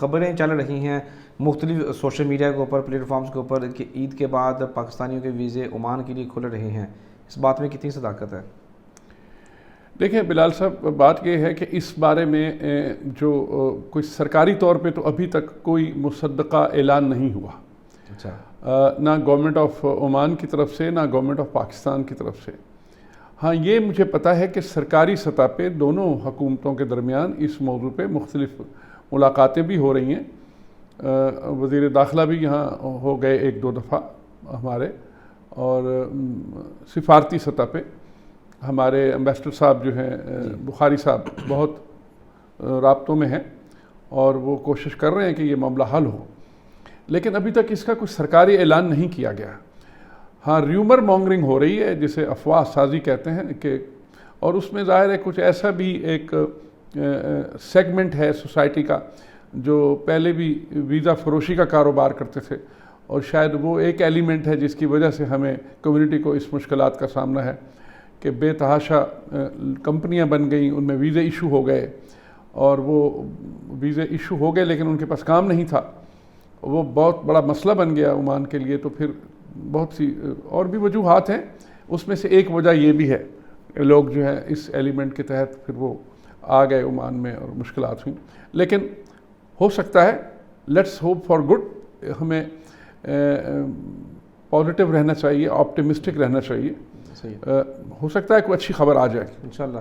خبریں چل رہی ہیں مختلف سوشل میڈیا کے اوپر، پلیٹ فارمز کے اوپر کہ عید کے بعد پاکستانیوں کے ویزے عمان کے لیے کھل رہے ہیں. اس بات میں کتنی صداقت ہے؟ دیکھیں بلال صاحب، بات یہ ہے کہ اس بارے میں جو کوئی سرکاری طور پہ تو ابھی تک کوئی مصدقہ اعلان نہیں ہوا. اچھا. نہ گورنمنٹ آف عمان کی طرف سے، نہ گورنمنٹ آف پاکستان کی طرف سے. ہاں یہ مجھے پتہ ہے کہ سرکاری سطح پہ دونوں حکومتوں کے درمیان اس موضوع پہ مختلف ملاقاتیں بھی ہو رہی ہیں. وزیر داخلہ بھی یہاں ہو گئے ایک دو دفعہ ہمارے، اور سفارتی سطح پہ ہمارے امبیسڈر صاحب جو ہیں بخاری صاحب بہت رابطوں میں ہیں اور وہ کوشش کر رہے ہیں کہ یہ معاملہ حل ہو. لیکن ابھی تک اس کا کوئی سرکاری اعلان نہیں کیا گیا. ہاں ریومر مانگرنگ ہو رہی ہے جسے افواہ سازی کہتے ہیں کہ، اور اس میں ظاہر ہے کچھ ایسا بھی ایک سیگمنٹ ہے سوسائٹی کا جو پہلے بھی ویزا فروشی کا کاروبار کرتے تھے، اور شاید وہ ایک ایلیمنٹ ہے جس کی وجہ سے ہمیں کمیونٹی کو اس مشکلات کا سامنا ہے کہ بے تحاشا کمپنیاں بن گئیں، ان میں ویزے ایشو ہو گئے، اور وہ ویزے ایشو ہو گئے لیکن ان کے پاس کام نہیں تھا. وہ بہت بڑا مسئلہ بن گیا عمان کے لیے. تو پھر بہت سی اور بھی وجوہات ہیں، اس میں سے ایک وجہ یہ بھی ہے لوگ جو ہے اس ایلیمنٹ کے تحت پھر وہ آ گئے عمان میں اور مشکلات ہوئیں. لیکن ہو سکتا ہے، لیٹس ہوپ فار گڈ، ہمیں پازیٹیو رہنا چاہیے، آپٹیمسٹک رہنا چاہیے. ہو سکتا ہے کوئی اچھی خبر آ جائے انشاءاللہ.